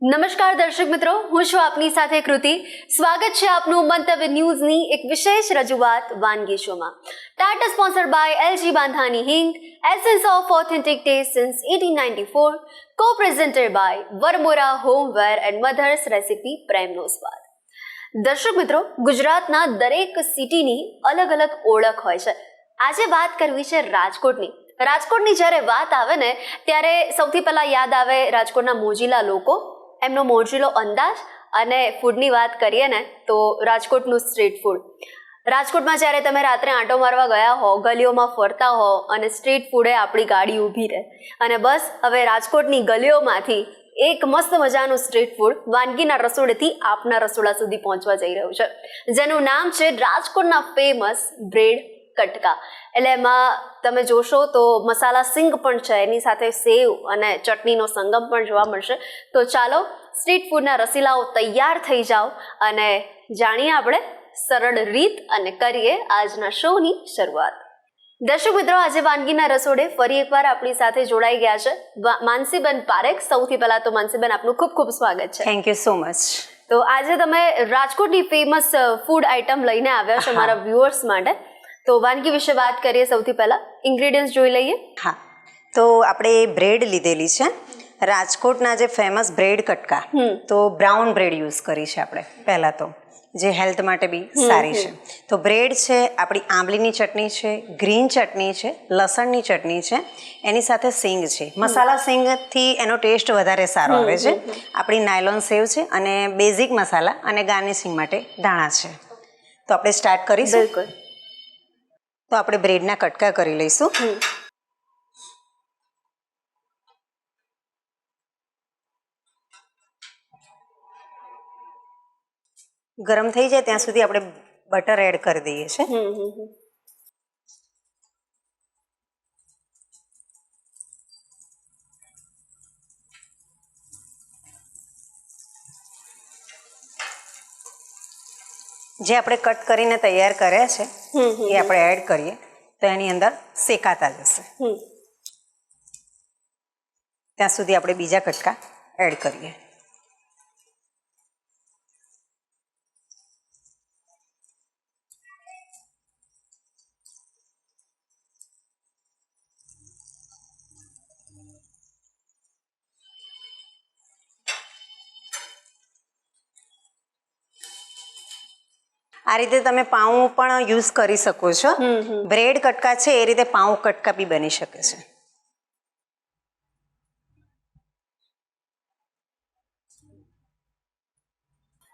નમસ્કાર દર્શક મિત્રો, હું છું આપની સાથે કૃતિ. સ્વાગત છે આપનું મંતવ્ય ન્યૂઝની એક વિશેષ રજૂઆત વાનગી શોમાં. Tata sponsored by LG Bandhani hing, essence of authentic taste since 1894, co-presented by Varmora homeware and Mother's Recipe પ્રેમનો સ્વાદ. દર્શક મિત્રો, ગુજરાતના દરેક સિટીની અલગ અલગ ઓળખ હોય છે. આજે વાત કરવી છે રાજકોટની. રાજકોટની જ્યારે વાત આવે ને ત્યારે સૌથી પહેલા યાદ આવે રાજકોટના મોજીલા લોકો, એમનો મોજીલો અંદાજ, અને ફૂડની વાત કરીએ ને તો રાજકોટનું સ્ટ્રીટ ફૂડ. રાજકોટમાં જ્યારે તમે રાત્રે આંટો મારવા ગયા હો, ગલીઓમાં ફરતા હો અને સ્ટ્રીટ ફૂડે આપણી ગાડી ઊભી રહે, અને બસ હવે રાજકોટની ગલીઓમાંથી એક મસ્ત મજાનું સ્ટ્રીટ ફૂડ વાનગીના રસોડેથી આપના રસોડા સુધી પહોંચવા જઈ રહ્યું છે, જેનું નામ છે રાજકોટના ફેમસ બ્રેડ કટકા. એટલે એમાં તમે જોશો તો મસાલા સિંગ પણ છે, એની સાથે સેવ અને ચટણીનો સંગમ પણ જોવા મળશે. તો ચાલો સ્ટ્રીટ ફૂડના રસીલાઓ તૈયાર થઈ જાઓ અને જાણીએ આપણે સરળ રીત અને કરીએ આજના શોની શરૂઆત. દર્શક મિત્રો, આજે વાનગીના રસોડે ફરી એકવાર આપણી સાથે જોડાઈ ગયા છે માનસીબેન પારેખ. સૌથી પહેલા તો માનસીબેન, આપનું ખૂબ ખૂબ સ્વાગત છે. Thank you so much. તો આજે તમે રાજકોટની ફેમસ ફૂડ આઇટમ લઈને આવ્યા છો મારા વ્યુઅર્સ માટે. તો વાનગી વિશે વાત કરીએ. સૌથી પહેલા ઇન્ગ્રેડિયન્ટ્સ જોઈ લઈએ. હા, તો આપણે બ્રેડ લીધેલી છે રાજકોટના જે ફેમસ બ્રેડ કટકા. તો બ્રાઉન બ્રેડ યુઝ કરી છે આપણે પહેલાં તો, જે હેલ્થ માટે બી સારી છે. તો બ્રેડ છે, આપણી આંબલીની ચટણી છે, ગ્રીન ચટણી છે, લસણની ચટણી છે, એની સાથે સિંગ છે. મસાલા સિંગથી એનો ટેસ્ટ વધારે સારો આવે છે. આપણી નાયલોન સેવ છે અને બેઝિક મસાલા અને ગાર્નિશિંગ માટે ધાણા છે. તો આપણે સ્ટાર્ટ કરીશું. બિલકુલ. તો આપણે બ્રેડના કટકા કરી લઈશું. ગરમ થઈ જાય ત્યાં સુધી આપણે બટર એડ કરી દઈએ છીએ. જે આપણે કટ કરીને તૈયાર કર્યા છે એ આપણે એડ કરીએ તો એની અંદર શેકાતા જશે. ત્યાં સુધી આપણે બીજા કટકા એડ કરીએ. આ રીતે તમે પાઉં પણ યુઝ કરી શકો છો. બ્રેડ કટકા છે એ રીતે પાઉં કટકા બી બની શકે છે.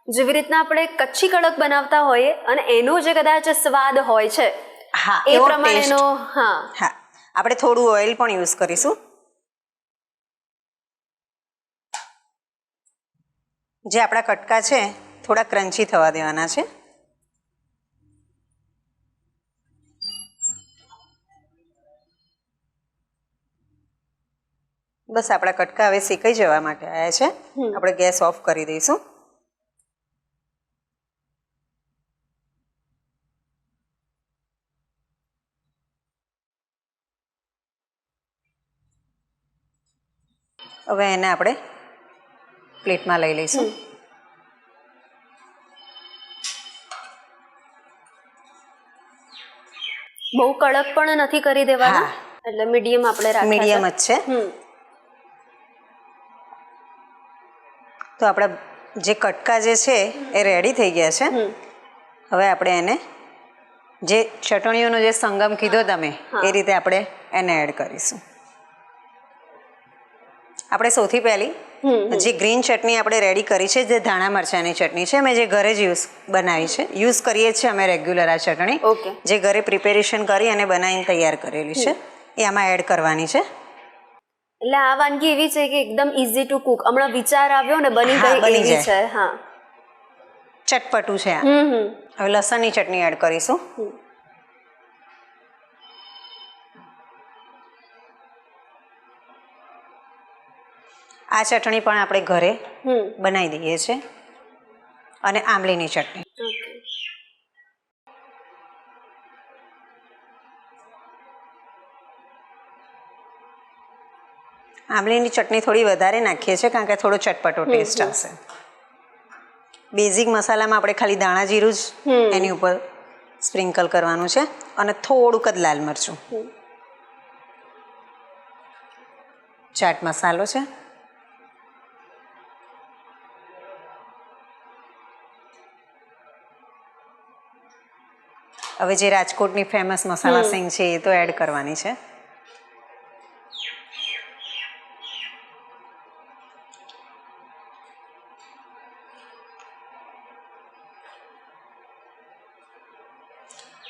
જેવી રીતના આપણે કચ્છી કડક બનાવતા હોઈએ અને એનો જે કદાચ સ્વાદ હોય છે, હા, એ પ્રમાણેનો. હા, આપણે થોડું ઓઇલ પણ યુઝ કરીશું. જે આપણા કટકા છે થોડા ક્રન્ચી થવા દેવાના છે. બસ આપણા કટકા હવે શેકાઈ જવા માટે આવ્યા છે. આપણે ગેસ ઓફ કરી દઈશું. હવે એને આપણે પ્લેટમાં લઈ લઈશું. બહુ કડક પણ નથી કરી દેવાના, એટલે મીડિયમ આપણે રાખીએ. મીડિયમ જ છે. તો આપણા જે કટકા જે છે એ રેડી થઈ ગયા છે. હવે આપણે એને જે ચટણીઓનો જે સંગમ કીધો તમે એ રીતે આપણે એને એડ કરીશું. આપણે સૌથી પહેલી જે ગ્રીન ચટણી આપણે રેડી કરી છે, જે ધાણા મરચાંની ચટણી છે, મેં જે ઘરે જ બનાવી છે, યુઝ કરીએ છીએ અમે રેગ્યુલર આ ચટણી. જે ઘરે પ્રિપેરેશન કરી અને બનાવીને તૈયાર કરેલી છે એ આમાં એડ કરવાની છે. એટલે આ વાનગી એવી છે કે એકદમ ઇઝી ટુ કુક. હમણાં વિચાર આવ્યો ને બની ગઈ છે. હા, ચટપટું છે. હવે લસણની ચટણી એડ કરીશું. આ ચટણી પણ આપણે ઘરે બનાવી દઈએ છીએ. અને આંબલીની ચટણી. આંબલીની ચટણી થોડી વધારે નાખીએ છીએ કારણ કે થોડો ચટપટો ટેસ્ટ આવશે. બેઝિક મસાલામાં આપણે ખાલી દાણા જીરું જ એની ઉપર સ્પ્રિંકલ કરવાનું છે અને થોડુંક જ લાલ મરચું. ચાટ મસાલો છે. હવે જે રાજકોટની ફેમસ મસાલા સિંગ છે એ તો એડ કરવાની છે.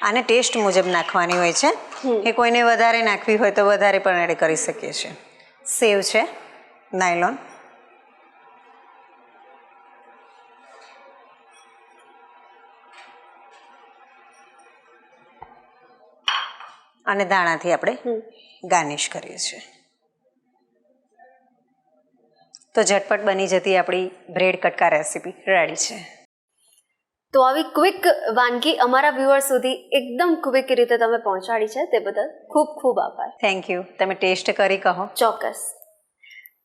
આને ટેસ્ટ મુજબ નાખવાની હોય છે એ કોઈને વધારે નાખવી હોય તો વધારે પણ એડ કરી શકીએ છીએ. સેવ છે નાયલોન, અને દાણાથી આપણે ગાર્નિશ કરીએ છીએ. તો ઝટપટ બની જતી આપણી બ્રેડ કટકા રેસીપી રેડી છે. તો આવી ક્વિક વાનગી અમારા વ્યુઅર્સ સુધી એકદમ ક્વિક રીતે તમે પહોંચાડી છે તે બદલ ખૂબ ખૂબ આભાર. Thank you. તમે ટેસ્ટ કરી કહો. ચોક્કસ.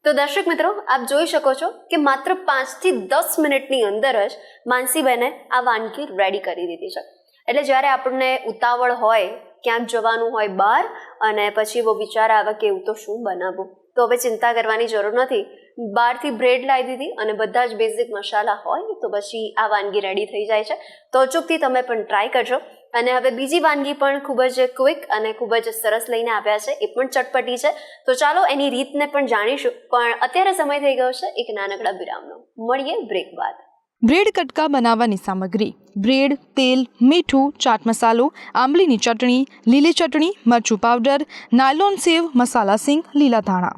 તો દર્શક મિત્રો, આપ જોઈ શકો છો કે માત્ર 5 થી 10 મિનિટની અંદર જ માનસીબેને આ વાનગી રેડી કરી દીધી છે. એટલે જ્યારે આપણને ઉતાવળ હોય, ક્યાંક જવાનું હોય બહાર, અને પછી એવો વિચાર આવે કે એવું તો શું બનાવવું, તો હવે ચિંતા કરવાની જરૂર નથી. બહારથી બ્રેડ લાવી દીધી અને બધા જ બેઝિક મસાલા હોય તો પછી આ વાનગી રેડી થઈ જાય છે. તો અચૂકથી તમે પણ ટ્રાય કરજો. અને હવે બીજી વાનગી પણ ખૂબ જ ક્વિક અને ખૂબ જ સરસ લઈને આવ્યા છે, એ પણ ચટપટી છે. તો ચાલો એની રીતને પણ જાણીશું. પણ અત્યારે સમય થઈ ગયો છે એક નાનકડા વિરામનો. મળીએ બ્રેક બાદ. બ્રેડ કટકા બનાવવાની સામગ્રી: બ્રેડ, તેલ, મીઠું, ચાટ મસાલો, આંબલીની ચટણી, લીલી ચટણી, મરચું પાવડર, નાયલોન સેવ, મસાલા સિંગ, લીલા ધાણા.